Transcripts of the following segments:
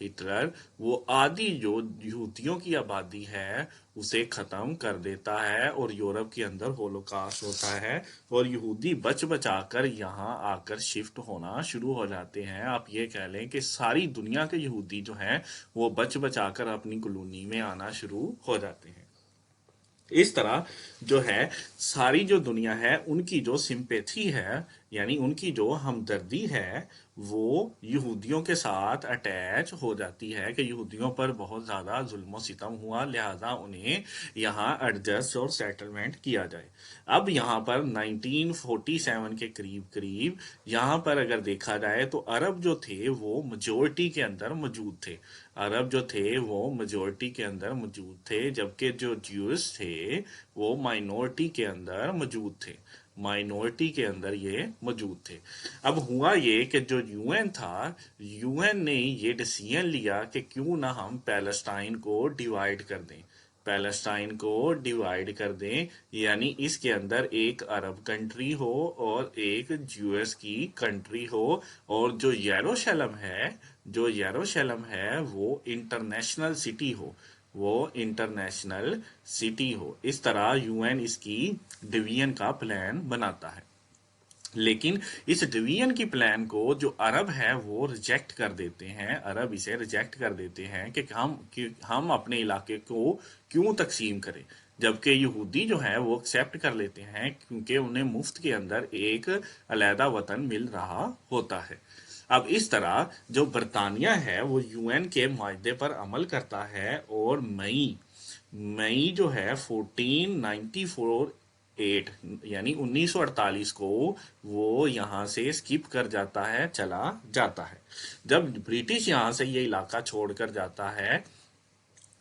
Hitler وہ آدھی جو یہودیوں کی آبادی ہے اسے ختم کر دیتا ہے اور یورپ کے اندر ہولوکاسٹ ہوتا ہے اور یہودی بچ بچا کر یہاں آ کر شفٹ ہونا شروع ہو جاتے ہیں. آپ یہ کہہ لیں کہ ساری دنیا کے یہودی جو ہیں وہ بچ بچا کر اپنی کالونی میں آنا شروع ہو جاتے ہیں. اس طرح جو ہے ساری جو دنیا ہے ان کی جو سمپیتھی ہے یعنی ان کی جو ہمدردی ہے وہ یہودیوں کے ساتھ اٹیچ ہو جاتی ہے کہ یہودیوں پر بہت زیادہ ظلم و ستم ہوا لہذا انہیں یہاں ایڈجسٹ اور سیٹلمنٹ کیا جائے. اب یہاں پر 1947 کے قریب قریب یہاں پر اگر دیکھا جائے تو عرب جو تھے وہ میجورٹی کے اندر موجود تھے. عرب جو تھے وہ میجورٹی کے اندر موجود تھے جبکہ جو جیوز تھے وہ مائنورٹی کے اندر موجود تھے. مائنورٹی کے اندر یہ موجود تھے. اب ہوا یہ کہ جو یو این تھا یو این نے یہ ڈیسیژن لیا کہ کیوں نہ ہم پیلسٹائن کو ڈیوائیڈ کر دیں. پیلسٹائن کو ڈیوائیڈ کر دیں یعنی اس کے اندر ایک عرب کنٹری ہو اور ایک جیوز کی کنٹری ہو اور جو یروشلم ہے وہ انٹرنیشنل سٹی ہو اس طرح یو این اس کی ڈویژن کا پلان بناتا ہے. لیکن اس ڈویژن کی پلان کو جو عرب ہے وہ ریجیکٹ کر دیتے ہیں. عرب اسے ریجیکٹ کر دیتے ہیں کہ ہم اپنے علاقے کو کیوں تقسیم کریں جبکہ یہودی جو ہے وہ ایکسیپٹ کر لیتے ہیں کیونکہ انہیں مفت کے اندر ایک علیحدہ وطن مل رہا ہوتا ہے. اب اس طرح جو برطانیہ ہے وہ یو این کے معاہدے پر عمل کرتا ہے اور مئی جو ہے 1494 یعنی 1948 کو وہ یہاں سے اسکپ کر جاتا ہے چلا جاتا ہے. جب برٹش یہاں سے یہ علاقہ چھوڑ کر جاتا ہے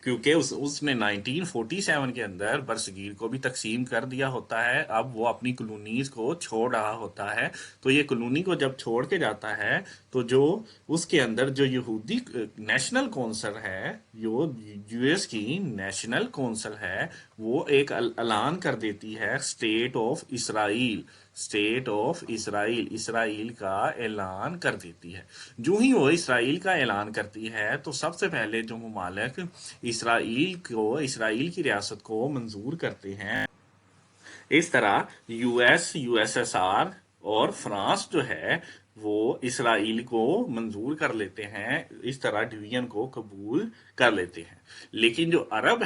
کیونکہ اس نے 1947 کے اندر برصغیر کو بھی تقسیم کر دیا ہوتا ہے. اب وہ اپنی کالونیز کو چھوڑ رہا ہوتا ہے تو یہ کالونی کو جب چھوڑ کے جاتا ہے تو جو اس کے اندر جو یہودی نیشنل کونسل ہے جو یو ایس کی نیشنل کونسل ہے وہ ایک اعلان کر دیتی ہے اسٹیٹ آف اسرائیل کا اعلان کر دیتی ہے. جو ہی وہ اسرائیل کا اعلان کرتی ہے تو سب سے پہلے جو ممالک اسرائیل کی ریاست کو منظور کرتے ہیں اس طرح یو ایس ایس آر اور فرانس جو ہے وہ اسرائیل کو منظور کر لیتے ہیں اس طرح ڈویژن کو قبول کر لیتے ہیں. لیکن جو عرب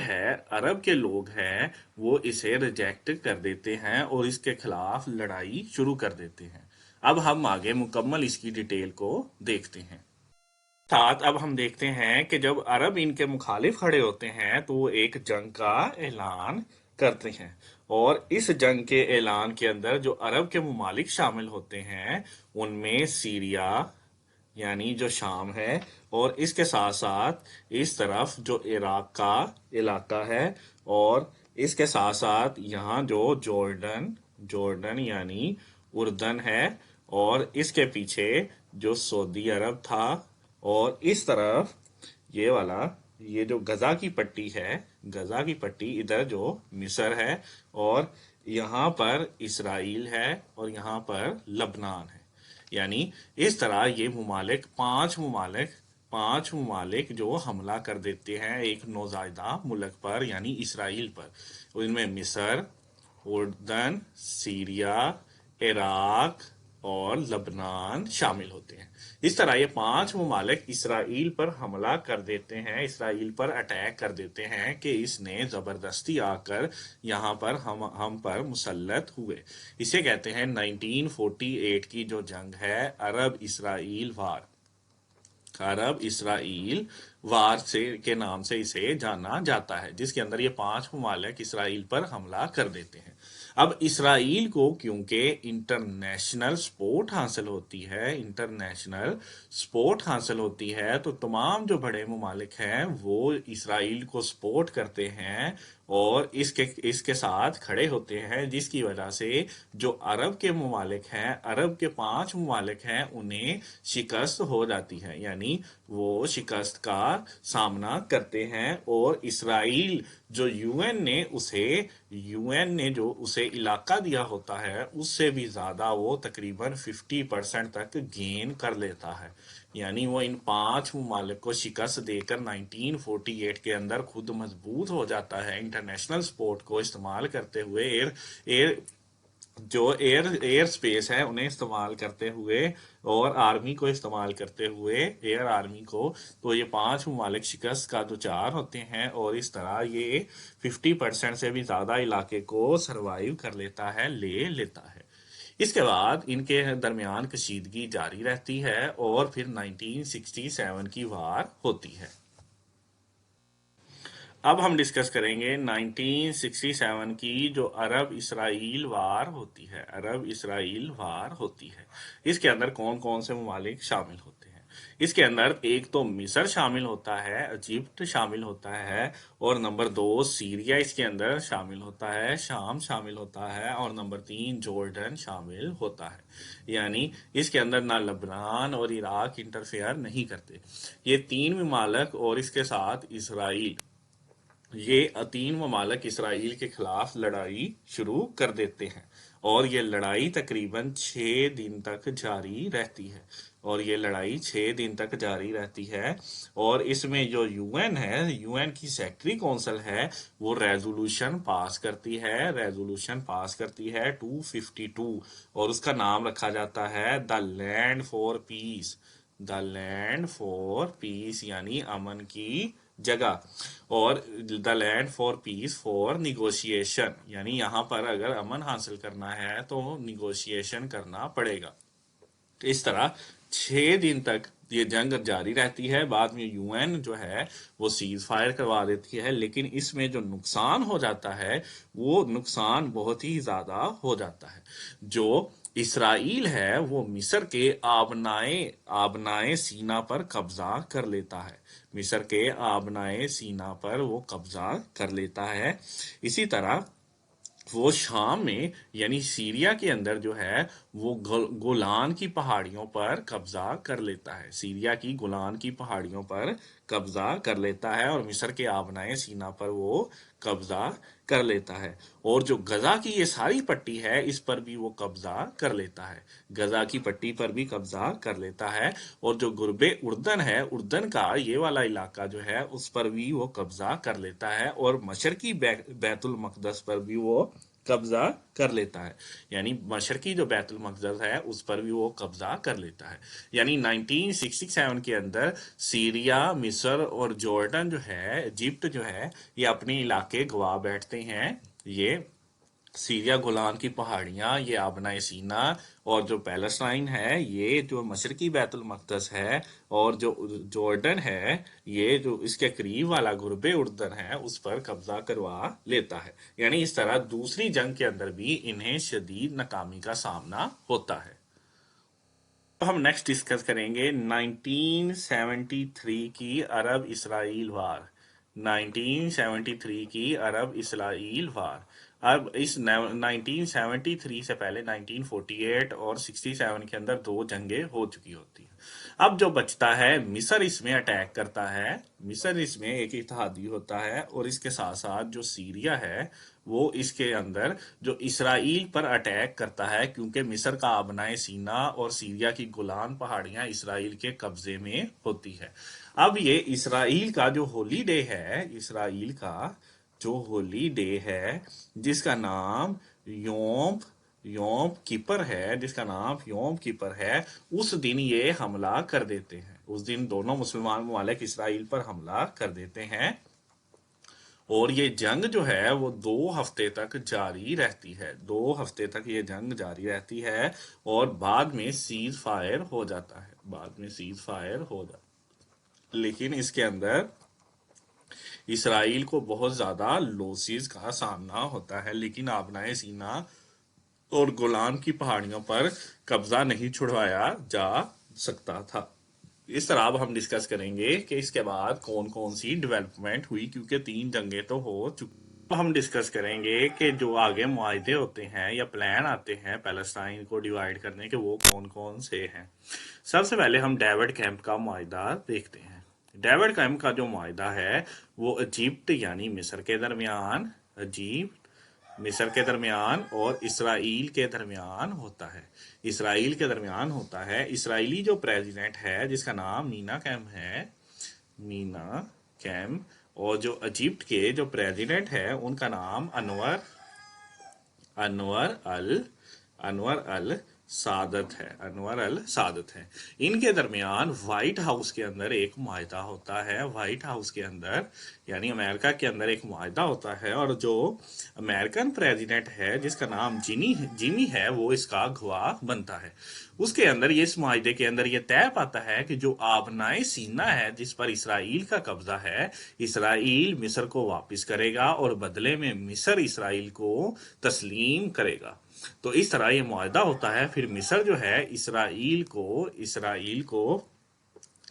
کے لوگ ہیں وہ اسے ریجیکٹ کر دیتے ہیں اور اس کے خلاف لڑائی شروع کر دیتے ہیں. اب ہم آگے مکمل اس کی ڈیٹیل کو دیکھتے ہیں. اب ہم دیکھتے ہیں کہ جب عرب ان کے مخالف کھڑے ہوتے ہیں تو وہ ایک جنگ کا اعلان کرتے ہیں اور اس جنگ کے اعلان کے اندر جو عرب کے ممالک شامل ہوتے ہیں ان میں سیریا یعنی جو شام ہے اور اس کے ساتھ ساتھ اس طرف جو عراق کا علاقہ ہے اور اس کے ساتھ ساتھ یہاں جو جورڈن یعنی اردن ہے اور اس کے پیچھے جو سعودی عرب تھا اور اس طرف یہ جو غزہ کی پٹی ادھر جو مصر ہے اور یہاں پر اسرائیل ہے اور یہاں پر لبنان ہے. یعنی اس طرح یہ پانچ ممالک جو حملہ کر دیتے ہیں ایک نوزائیدہ ملک پر یعنی اسرائیل پر. ان میں مصر، اردن، سیریا، عراق اور لبنان شامل ہوتے ہیں. اس طرح یہ پانچ ممالک اسرائیل پر حملہ کر دیتے ہیں اسرائیل پر اٹیک کر دیتے ہیں کہ اس نے زبردستی آ کر یہاں پر ہم پر مسلط ہوئے. اسے کہتے ہیں 1948 کی جو جنگ ہے عرب اسرائیل وار کے نام سے اسے جانا جاتا ہے جس کے اندر یہ پانچ ممالک اسرائیل پر حملہ کر دیتے ہیں. اب اسرائیل کو کیونکہ انٹرنیشنل سپورٹ حاصل ہوتی ہے تو تمام جو بڑے ممالک ہیں وہ اسرائیل کو سپورٹ کرتے ہیں اور اس کے ساتھ کھڑے ہوتے ہیں، جس کی وجہ سے جو عرب کے ممالک ہیں، عرب کے 5 ممالک ہیں، انہیں شکست ہو جاتی ہے، یعنی وہ شکست کا سامنا کرتے ہیں، اور اسرائیل جو یو این نے جو اسے علاقہ دیا ہوتا ہے اس سے بھی زیادہ وہ تقریباً 50% تک گین کر لیتا ہے، یعنی وہ ان 5 ممالک کو شکست دے کر 1948 کے اندر خود مضبوط ہو جاتا ہے، انٹرنیشنل سپورٹ کو استعمال کرتے ہوئے، ایئر سپیس ہے انہیں استعمال کرتے ہوئے، اور آرمی کو استعمال کرتے ہوئے، ایئر آرمی کو، تو یہ 5 ممالک شکست کا دوچار ہوتے ہیں، اور اس طرح یہ 50% سے بھی زیادہ علاقے کو سروائیو کر لیتا ہے، لے لیتا ہے۔ اس کے بعد ان کے درمیان کشیدگی جاری رہتی ہے، اور پھر 1967 کی وار ہوتی ہے۔ اب ہم ڈسکس کریں گے 1967 کی جو عرب اسرائیل وار ہوتی ہے، عرب اسرائیل وار ہوتی ہے۔ اس کے اندر کون کون سے ممالک شامل ہوتے ہیں؟ اس کے اندر ایک تو مصر شامل ہوتا ہے، ایجپٹ شامل ہوتا ہے، اور نمبر 2 سیریا اس کے اندر شامل ہوتا ہے، شام شامل ہوتا ہے، اور نمبر 3 جورڈن شامل ہوتا ہے۔ یعنی اس کے اندر نہ لبنان اور عراق انٹرفیئر نہیں کرتے۔ یہ 3 ممالک اور اس کے ساتھ اسرائیل، یہ 3 ممالک اسرائیل کے خلاف لڑائی شروع کر دیتے ہیں، اور یہ لڑائی تقریباً 6 دن تک جاری رہتی ہے، اور یہ لڑائی 6 دن تک جاری رہتی ہے، اور اس میں جو یو این ہے، یو این کی سیکٹری کونسل ہے، وہ ریزولوشن پاس کرتی ہے، 252، اور اس کا نام رکھا جاتا ہے the land for peace, the land for peace یعنی امن کی جگہ، اور the land for peace for negotiation, یعنی یہاں پر اگر امن حاصل کرنا ہے تو نیگوشیشن کرنا پڑے گا۔ اس طرح 6 دن تک یہ جنگ جاری رہتی ہے، بعد میں یو این جو ہے وہ سیز فائر کروا دیتی ہے، لیکن اس میں جو نقصان ہو جاتا ہے وہ نقصان بہت ہی زیادہ ہو جاتا ہے۔ جو اسرائیل ہے وہ مصر کے آبنائے سینا پر قبضہ کر لیتا ہے، مصر کے آبنائے سینا پر وہ قبضہ کر لیتا ہے۔ اسی طرح وہ شام میں یعنی سیریا کے اندر جو ہے وہ گولان کی پہاڑیوں پر قبضہ کر لیتا ہے، سیریا کی گولان کی پہاڑیوں پر قبضہ کر لیتا ہے، اور مصر کے آبنائے سینا پر وہ قبضہ کر لیتا ہے، اور جو غزہ کی یہ ساری پٹی ہے اس پر بھی وہ قبضہ کر لیتا ہے، غزہ کی پٹی پر بھی قبضہ کر لیتا ہے، اور جو غرب اردن ہے، اردن کا یہ والا علاقہ جو ہے اس پر بھی وہ قبضہ کر لیتا ہے، اور مشرقی بیت المقدس پر بھی وہ قبضہ کر لیتا ہے، یعنی مشرقی جو بیت المقدس ہے اس پر بھی وہ قبضہ کر لیتا ہے۔ یعنی 1967 کے اندر سیریا، مصر اور جورڈن جو ہے، ایجپٹ جو ہے، یہ اپنے علاقے گوا بیٹھتے ہیں، یہ سیریا، گولان کی پہاڑیاں، یہ آبنائے سینا، اور جو پیلسٹائن ہے، یہ جو مشرقی بیت المقدس ہے، اور جو جورڈن ہے، یہ جو اس کے قریب والا غرب اردن ہے اس پر قبضہ کروا لیتا ہے۔ یعنی اس طرح دوسری جنگ کے اندر بھی انہیں شدید ناکامی کا سامنا ہوتا ہے۔ ہم نیکسٹ ڈسکس کریں گے 1973 کی عرب اسرائیل وار، 1973 کی عرب اسرائیل وار۔ اب اس 1973 سے پہلے 1948 اور 67 کے اندر 2 جنگیں ہو چکی ہوتی ہیں۔ اب جو بچتا ہے، مصر اس میں اٹیک کرتا ہے، مصر اس میں ایک اتحادی ہوتا ہے، اور اس کے ساتھ ساتھ جو سیریا ہے وہ اس کے اندر جو اسرائیل پر اٹیک کرتا ہے، کیونکہ مصر کا آبنائے سینا اور سیریا کی گولان پہاڑیاں اسرائیل کے قبضے میں ہوتی ہے۔ اب یہ اسرائیل کا جو ہولی ڈے ہے، اسرائیل کا جو ہولی ڈے ہے جس کا نام یوم کیپر ہے، اس دن یہ حملہ کر دیتے ہیں، اس دن دونوں مسلمان ممالک اسرائیل پر حملہ کر دیتے ہیں، اور یہ جنگ جو ہے وہ 2 ہفتے تک جاری رہتی ہے، 2 ہفتے تک یہ جنگ جاری رہتی ہے، اور بعد میں سیز فائر ہو جاتا ہے، لیکن اس کے اندر اسرائیل کو بہت زیادہ لوسز کا سامنا ہوتا ہے، لیکن آبنائے سینا اور گولان کی پہاڑیوں پر قبضہ نہیں چھڑوایا جا سکتا تھا۔ اس طرح اب ہم ڈسکس کریں گے کہ اس کے بعد کون کون سی ڈیولپمنٹ ہوئی، کیونکہ 3 جنگیں تو ہو چکی۔ تو ہم ڈسکس کریں گے کہ جو آگے معاہدے ہوتے ہیں یا پلان آتے ہیں پیلسٹائن کو ڈیوائیڈ کرنے کے، وہ کون کون سے ہیں۔ سب سے پہلے ہم ڈیوڈ کیمپ کا معاہدہ دیکھتے ہیں۔ ڈیوڈ کیمپ کا جو معاہدہ ہے وہ ایجپٹ یعنی مصر کے درمیان، مصر کے درمیان اور اسرائیل کے درمیان ہوتا ہے۔ اسرائیل کے درمیان ہوتا ہے۔ اسرائیلی جو پریزیڈنٹ ہے جس کا نام مینا کیم ہے، مینا کیم، اور جو ایجپٹ کے جو پریزیڈنٹ ہے ان کا نام انور السادت ہے، انور السادت ہے۔ ان کے درمیان وائٹ ہاؤس کے اندر ایک معاہدہ ہوتا ہے، وائٹ ہاؤس کے اندر یعنی امریکہ کے اندر ایک معاہدہ ہوتا ہے، اور جو امریکن پریزیڈنٹ ہے جس کا نام جیمی ہے وہ اس کا گواہ بنتا ہے۔ اس کے اندر اس معاہدے کے اندر یہ طے پاتا ہے کہ جو آبنائے سینا ہے جس پر اسرائیل کا قبضہ ہے، اسرائیل مصر کو واپس کرے گا اور بدلے میں مصر اسرائیل کو تسلیم کرے گا۔ تو اس طرح یہ معاہدہ ہوتا ہے۔ پھر مصر جو ہے اسرائیل کو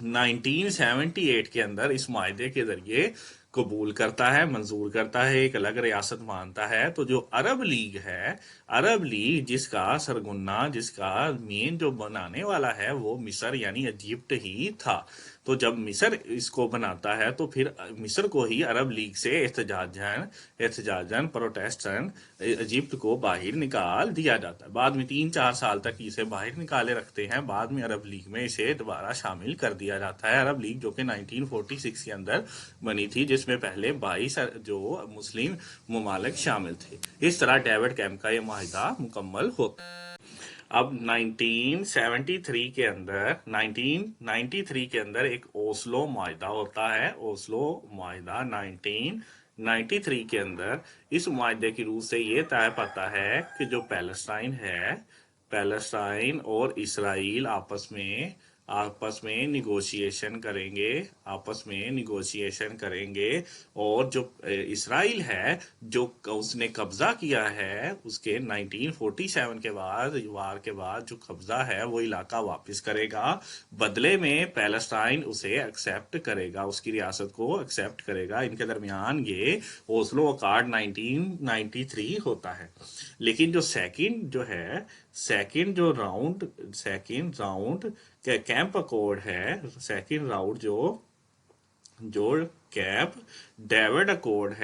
1978 کے اندر اس معاہدے کے ذریعے قبول کرتا ہے، منظور کرتا ہے، ایک الگ ریاست مانتا ہے۔ تو جو عرب لیگ ہے، عرب لیگ جس کا سرگنا، جس کا مین جو بنانے والا ہے وہ مصر یعنی ایجپٹ ہی تھا۔ تو جب مصر اس کو بناتا ہے تو پھر مصر کو ہی عرب لیگ سے احتجاجاً پروٹیسٹن ایجپٹ کو باہر نکال دیا جاتا ہے۔ بعد میں 3-4 سال تک اسے باہر نکالے رکھتے ہیں، بعد میں عرب لیگ میں اسے دوبارہ شامل کر دیا جاتا ہے۔ عرب لیگ جو کہ 1946 کے اندر بنی تھی، جس میں پہلے 22 جو مسلم ممالک شامل تھے۔ اس طرح ڈیوڈ کیمپ کا یہ معاہدہ مکمل ہوتا ہے۔ اب 1993 کے اندر ایک اوسلو معاہدہ ہوتا ہے۔ اوسلو معاہدہ 1993 کے اندر اس معاہدے کی روح سے یہ طے پاتا ہے کہ جو پیلسٹائن اور اسرائیل آپس میں نیگوشیشن کریں گے، اور جو اسرائیل ہے جو اس نے قبضہ کیا ہے اس کے 1947 کے بعد، وار کے بعد جو قبضہ ہے وہ علاقہ واپس کرے گا، بدلے میں پیلسٹائن اسے ایکسیپٹ کرے گا، اس کی ریاست کو ایکسیپٹ کرے گا۔ ان کے درمیان یہ اوسلو اکارڈ 1993 ہوتا ہے۔ لیکن جو سیکنڈ راؤنڈ کیمپ اکارڈ ہے، سیکنڈ راؤنڈ جو کیمپ ڈیوڈ اکارڈ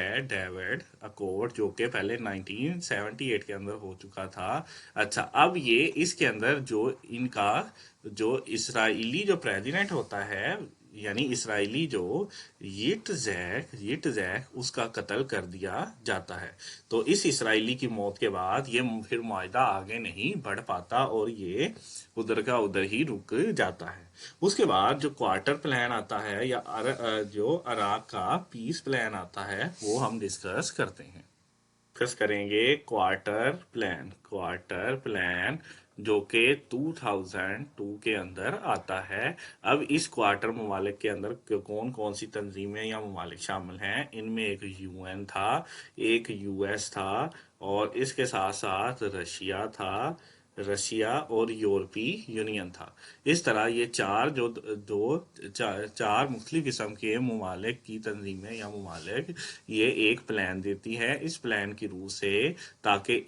جو کہ پہلے 1978 کے اندر ہو چکا تھا۔ اچھا، اب یہ اس کے اندر جو ان کا جو اسرائیلی جو پریزیڈنٹ ہوتا ہے یعنی اسرائیلی جو یٹزیک اس کا قتل کر دیا جاتا ہے۔ تو اس اسرائیلی کی موت کے بعد یہ پھر معاہدہ آگے نہیں بڑھ پاتا اور یہ ادھر کا ادھر ہی رک جاتا ہے۔ اس کے بعد جو کوارٹر پلان آتا ہے یا جو عراق کا پیس پلان آتا ہے وہ ہم ڈسکس کرتے ہیں۔ ڈسکس کریں گے کوارٹر پلان جو کہ 2002 کے اندر آتا ہے۔ اب اس کوارٹر ممالک کے اندر کون کون سی تنظیمیں یا ممالک شامل ہیں؟ ان میں ایک UN تھا، ایک US تھا، اور اس کے ساتھ ساتھ رشیا اور یورپی یونین تھا۔ اس طرح یہ چار مختلف قسم کے ممالک کی تنظیمیں یا ممالک یہ ایک پلان دیتی ہے، اس پلان کی روح سے، تاکہ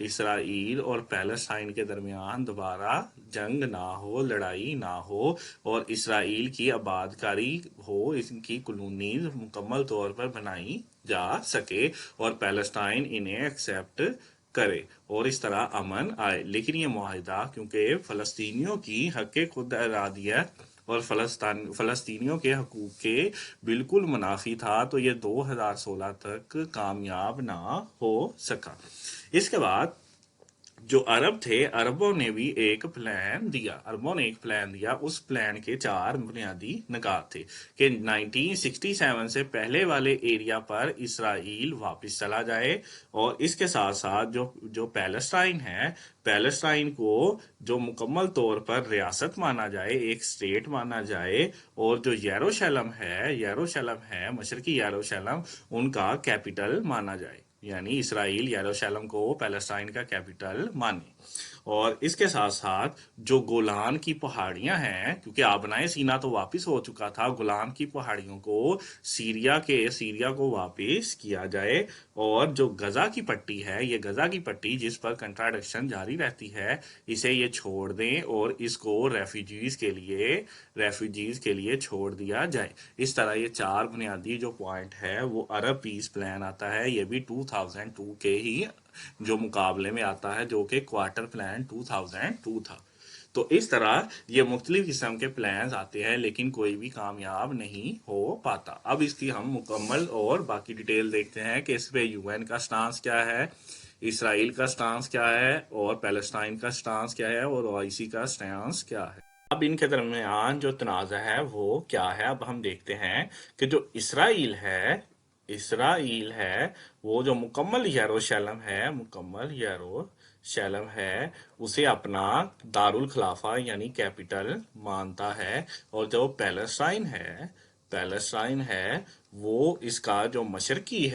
اسرائیل اور پیلسٹائن کے درمیان دوبارہ جنگ نہ ہو، لڑائی نہ ہو، اور اسرائیل کی آباد کاری ہو، ان کی کالونیز مکمل طور پر بنائی جا سکے اور پیلسٹائن انہیں ایکسیپٹ کرے اور اس طرح امن آئے۔ لیکن یہ معاہدہ کیونکہ فلسطینیوں کی حق خود ارادیت اور فلسطینیوں کے حقوق کے بالکل منافی تھا، تو یہ 2016 تک کامیاب نہ ہو سکا۔ اس کے بعد جو عرب تھے، عربوں نے بھی ایک پلان دیا۔ اس پلان کے 4 بنیادی نکات تھے کہ 1967 سے پہلے والے ایریا پر اسرائیل واپس چلا جائے، اور اس کے ساتھ ساتھ جو پیلسٹائن ہے، پیلسٹائن کو جو مکمل طور پر ریاست مانا جائے، ایک سٹیٹ مانا جائے، اور جو یروشلم ہے مشرقی یروشلم، ان کا کیپٹل مانا جائے، یعنی اسرائیل یروشلم کو پیلسٹائن کا کیپٹل مانے۔ اور اس کے ساتھ ساتھ جو گولان کی پہاڑیاں ہیں، کیونکہ آبنائے سینا تو واپس ہو چکا تھا، گولان کی پہاڑیوں کو سیریا کو واپس کیا جائے، اور جو غزہ کی پٹی ہے، یہ غزہ کی پٹی جس پر کنٹراڈکشن جاری رہتی ہے، اسے یہ چھوڑ دیں اور اس کو ریفیوجیز کے لیے چھوڑ دیا جائے۔ اس طرح یہ 4 بنیادی جو پوائنٹ ہے وہ عرب پیس پلان آتا ہے، یہ بھی 2002 کے ہی جو مقابلے میں آتا ہے، جو کہ کوارٹر پلان 2002 تھا۔ تو اس طرح یہ مختلف قسم کے پلانز آتے ہیں، لیکن کوئی بھی کامیاب نہیں ہو پاتا۔ اب اس کی ہم مکمل اور باقی ڈیٹیل دیکھتے ہیں کہ اس پہ یو این کا سٹانس کیا ہے، اسرائیل کا سٹانس کیا ہے، اور پیلسٹائن کا سٹانس کیا ہے، اور او آئی سی کا سٹانس کیا ہے۔ اب ان کے درمیان جو تنازع ہے وہ کیا ہے، اب ہم دیکھتے ہیں کہ جو اسرائیل ہے وہ جو مکمل یروشلم ہے اسے اپنا دارالخلافہ یعنی کیپٹل مانتا ہے، اور جو پیلسٹائن ہے وہ اس کا جو مشرقی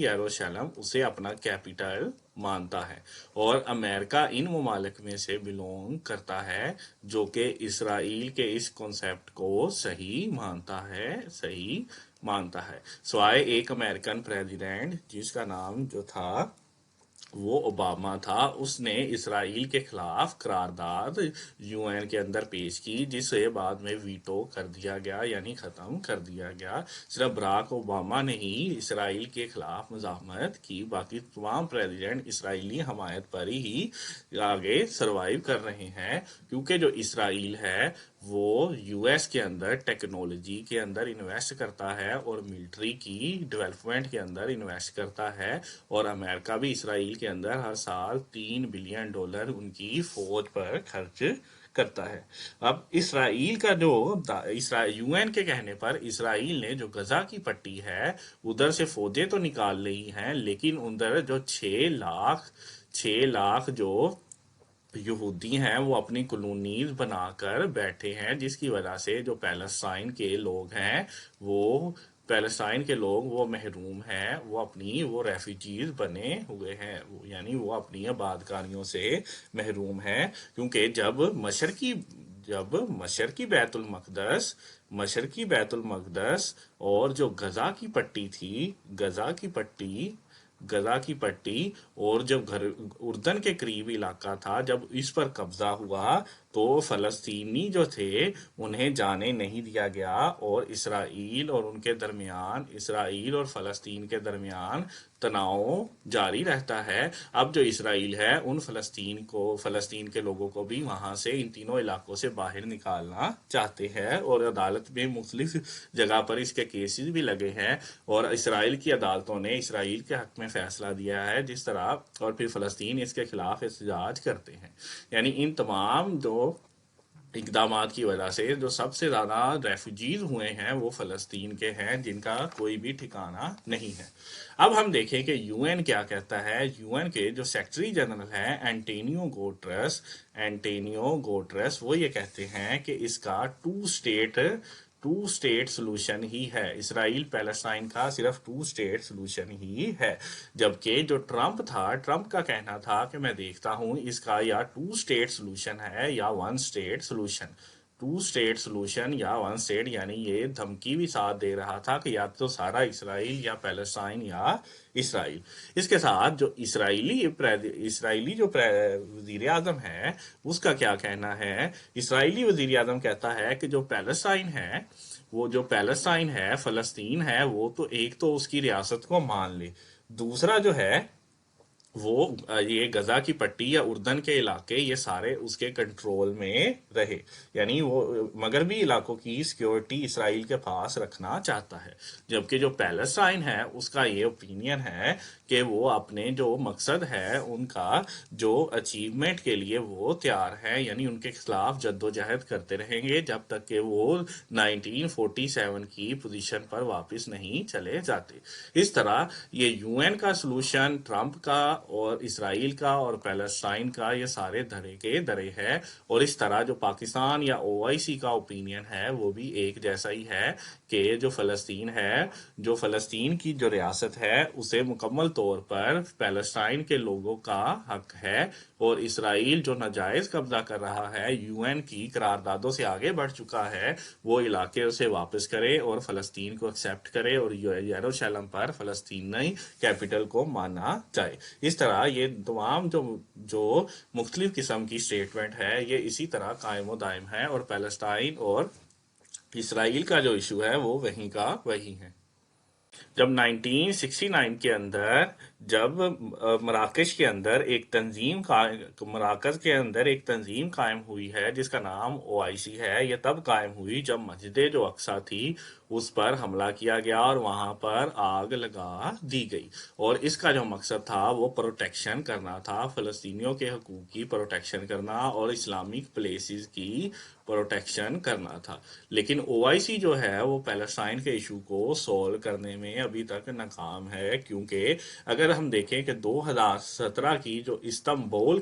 یروشلم اسے اپنا کیپٹل مانتا ہے، اور امریکہ ان ممالک میں سے بلونگ کرتا ہے جو کہ اسرائیل کے اس کنسیپٹ کو صحیح مانتا ہے، سوائے ایک امریکن پریزیڈنٹ جس کا نام جو تھا وہ اوباما تھا، اس نے اسرائیل کے خلاف قرارداد یو این کے اندر پیش کی، جسے بعد میں ویٹو کر دیا گیا یعنی ختم کر دیا گیا۔ صرف براک اوباما نے ہی اسرائیل کے خلاف مزاحمت کی، باقی تمام پریزیڈنٹ اسرائیلی حمایت پر ہی آگے سروائیو کر رہے ہیں، کیونکہ جو اسرائیل ہے وہ یو ایس کے اندر ٹیکنالوجی کے اندر انویسٹ کرتا ہے اور ملٹری کی ڈیولپمنٹ کے اندر انویسٹ کرتا ہے، اور امریکہ بھی اسرائیل کے اندر ہر سال $3 بلین ان کی فوج پر خرچ کرتا ہے۔ اب اسرائیل کا جو یو این کے کہنے پر اسرائیل نے جو غزہ کی پٹی ہے ادھر سے فوجیں تو نکال لی ہیں، لیکن ادھر جو 6 لاکھ جو یہودی ہیں وہ اپنی کالونیز بنا کر بیٹھے ہیں، جس کی وجہ سے جو پیلسٹائن کے لوگ وہ محروم ہیں، وہ ریفیوجیز بنے ہوئے ہیں، یعنی وہ اپنی آبادکاریوں سے محروم ہیں، کیونکہ جب مشرقی بیت المقدس اور جو غزہ کی پٹی تھی، غزہ کی پٹی اور جب اردن کے قریبی علاقہ تھا، جب اس پر قبضہ ہوا تو فلسطینی جو تھے انہیں جانے نہیں دیا گیا، اور اسرائیل اور فلسطین کے درمیان تناؤ جاری رہتا ہے۔ اب جو اسرائیل ہے ان فلسطین کے لوگوں کو بھی وہاں سے ان تینوں علاقوں سے باہر نکالنا چاہتے ہیں، اور عدالت میں مختلف جگہ پر اس کے کیسز بھی لگے ہیں، اور اسرائیل کی عدالتوں نے اسرائیل کے حق میں فیصلہ دیا ہے جس طرح، اور پھر فلسطین اس کے خلاف احتجاج کرتے ہیں۔ یعنی ان تمام جو اقدامات کی وجہ سے جو سب سے زیادہ ریفیوجیز ہوئے ہیں وہ فلسطین کے ہیں، جن کا کوئی بھی ٹھکانہ نہیں ہے۔ اب ہم دیکھیں کہ یو این کیا کہتا ہے۔ یو این کے جو سیکرٹری جنرل ہیں اینٹینیو گوٹرس وہ یہ کہتے ہیں کہ اس کا ٹو اسٹیٹ سلوشن ہی ہے، اسرائیل پیلسٹائن کا صرف 2 اسٹیٹ سلوشن ہی ہے، جبکہ جو ٹرمپ کا کہنا تھا کہ میں دیکھتا ہوں اس کا یا 2 اسٹیٹ سلوشن ہے یا 1 اسٹیٹ سلوشن، 2 اسٹیٹ سلوشن یا 1 اسٹیٹ، یعنی یہ دھمکی بھی ساتھ دے رہا تھا کہ یا تو سارا اسرائیل یا پیلسٹائن یا اسرائیل۔ اس کے ساتھ جو اسرائیلی جو وزیر اعظم ہے اس کا کیا کہنا ہے۔ اسرائیلی وزیر اعظم کہتا ہے کہ جو پیلسٹائن ہے فلسطین ہے، وہ تو ایک تو اس کی ریاست کو مان لے، دوسرا جو ہے وہ یہ غزہ کی پٹی یا اردن کے علاقے یہ سارے اس کے کنٹرول میں رہے، یعنی وہ مغربی علاقوں کی سیکیورٹی اسرائیل کے پاس رکھنا چاہتا ہے، جبکہ جو پیلسٹائن ہے اس کا یہ اوپینین ہے کہ وہ اپنے جو مقصد ہے ان کا جو اچیومنٹ کے لیے وہ تیار ہے، یعنی ان کے خلاف جدوجہد کرتے رہیں گے جب تک کہ وہ 1947 کی پوزیشن پر واپس نہیں چلے جاتے۔ اس طرح یہ یو این کا سلوشن، ٹرمپ کا اور اسرائیل کا اور پیلسٹائن کا، یہ سارے دھرے کے دھرے ہے، اور اس طرح جو پاکستان یا او آئی سی کا اوپینین ہے وہ بھی ایک جیسا ہی ہے کہ جو فلسطین ہے، جو فلسطین کی جو ریاست ہے اسے مکمل طور پر پیلسٹائن کے لوگوں کا حق ہے، اور اسرائیل جو ناجائز قبضہ کر رہا ہے، یو این کی قراردادوں سے آگے بڑھ چکا ہے، وہ علاقے اسے واپس کرے اور فلسطین کو ایکسیپٹ کرے اور یروشلم پر فلسطینی کیپٹل کو مانا جائے۔ اس طرح یہ تمام جو مختلف قسم کی سٹیٹمنٹ ہے یہ اسی طرح قائم و دائم ہے، اور پیلسٹائن اور اسرائیل کا جو ایشو ہے وہ وہیں کا وہی ہے۔ جب 1969 کے اندر جب مراکش کے اندر ایک تنظیم مراکز کے اندر ایک تنظیم قائم ہوئی ہے جس کا نام OIC ہے، یہ تب قائم ہوئی جب مسجد جو اقصی تھی اس پر حملہ کیا گیا اور وہاں پر آگ لگا دی گئی، اور اس کا جو مقصد تھا وہ پروٹیکشن کرنا تھا، فلسطینیوں کے حقوق کی پروٹیکشن کرنا اور اسلامک پلیسز کی پروٹیکشن کرنا تھا۔ لیکن OIC جو ہے وہ پیلسٹائن کے ایشو کو سولو کرنے میں ابھی تک ناکام ہے، کیونکہ اگر ہم دیکھیں کہ 2017 کی جو استنبول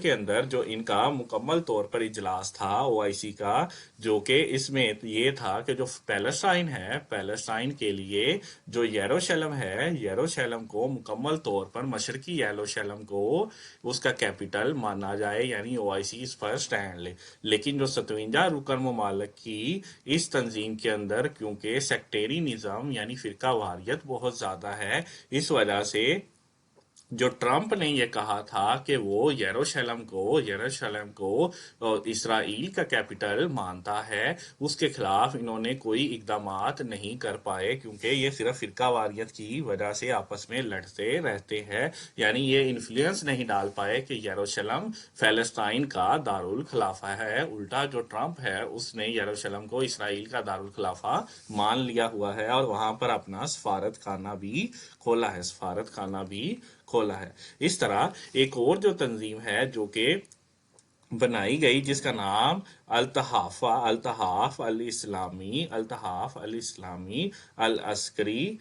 کے اندر جو ان کا مکمل طور پر اجلاس تھا OIC کا، جو کہ اس میں یہ تھا کہ جو پیلسٹائن ہے، پیلسٹائن کے لیے جو یروشلم ہے، یروشلم کو مکمل طور پر مشرقی یروشلم کو اس کا کیپٹل مانا جائے، یعنی OIC اس پر سٹینڈ لے۔ لیکن جو 57 رکن ممالک کی اس تنظیم کے اندر کیونکہ سیکٹری نظام یعنی فرقہ واریت بہت زیادہ ہے، اس وجہ سے جو ٹرمپ نے یہ کہا تھا کہ وہ یروشلم کو اسرائیل کا کیپٹل مانتا ہے، اس کے خلاف انہوں نے کوئی اقدامات نہیں کر پائے، کیونکہ یہ صرف فرقہ واریت کی وجہ سے آپس میں لڑتے رہتے ہیں، یعنی یہ انفلوئنس نہیں ڈال پائے کہ یروشلم فلسطین کا دارالخلافہ ہے۔ الٹا جو ٹرمپ ہے اس نے یروشلم کو اسرائیل کا دارالخلافہ مان لیا ہوا ہے اور وہاں پر اپنا سفارت خانہ بھی کھولا ہے۔ اس طرح ایک اور جو تنظیم ہے جو کہ بنائی گئی جس کا نام التحاف الاسلامی العسکری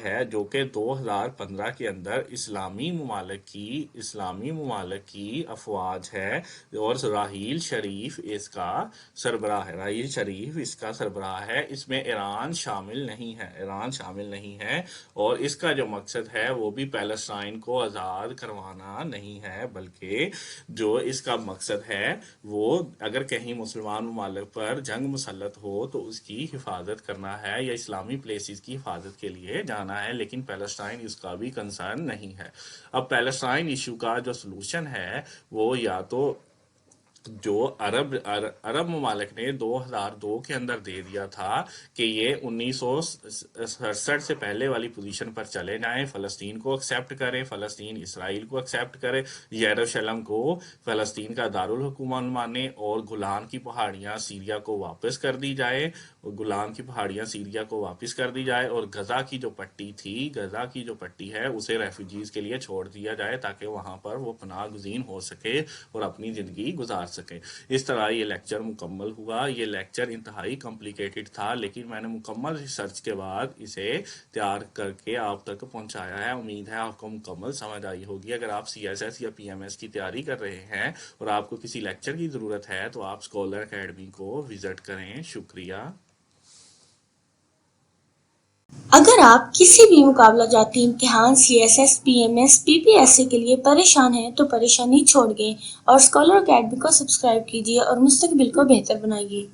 ہے، جو کہ 2015 کے اندر اسلامی ممالک کی افواج ہے، اور راحیل شریف اس کا سربراہ ہے۔ اس میں ایران شامل نہیں ہے، اور اس کا جو مقصد ہے وہ بھی پیلسٹائن کو آزاد کروانا نہیں ہے، بلکہ جو اس کا مقصد ہے وہ اگر کہیں مسلمان ممالک پر جنگ مسلط ہو تو اس کی حفاظت کرنا ہے یا اسلامی پلیسز کی حفاظت کے لیے جانا ہے، لیکن پیلسٹائن اس کا بھی کنسرن نہیں ہے۔ اب پیلسٹائن ایشو کا جو سلوشن ہے وہ یا تو جو عرب ممالک نے 2002 کے اندر دے دیا تھا کہ یہ 1967 سے پہلے والی پوزیشن پر چلے جائیں، فلسطین کو ایکسیپٹ کریں، فلسطین اسرائیل کو ایکسیپٹ کرے، یروشلم کو فلسطین کا دارالحکومت مانے، اور گولان کی پہاڑیاں سیریا کو واپس کر دی جائے، اور غزہ کی جو پٹی ہے اسے ریفیوجیز کے لیے چھوڑ دیا جائے تاکہ وہاں پر وہ پناہ گزین ہو سکے اور اپنی زندگی گزار سکے۔ اس طرح یہ لیکچر مکمل ہوا۔ یہ لیکچر انتہائی کمپلیکیٹڈ تھا، لیکن میں نے مکمل ریسرچ کے بعد اسے تیار کر کے آپ تک پہنچایا ہے۔ امید ہے آپ کو مکمل سمجھ آئی ہوگی۔ اگر آپ CSS یا PMS کی تیاری کر رہے ہیں اور آپ کو کسی لیکچر کی ضرورت ہے تو آپ اسکالر اکیڈمی کو وزٹ کریں۔ شکریہ۔ اگر آپ کسی بھی مقابلہ جاتی امتحان CSS PMS PPSC کے لیے پریشان ہیں تو پریشانی چھوڑ گئے اور اسکالر اکیڈمی کو سبسکرائب کیجیے اور مستقبل کو بہتر بنائیے۔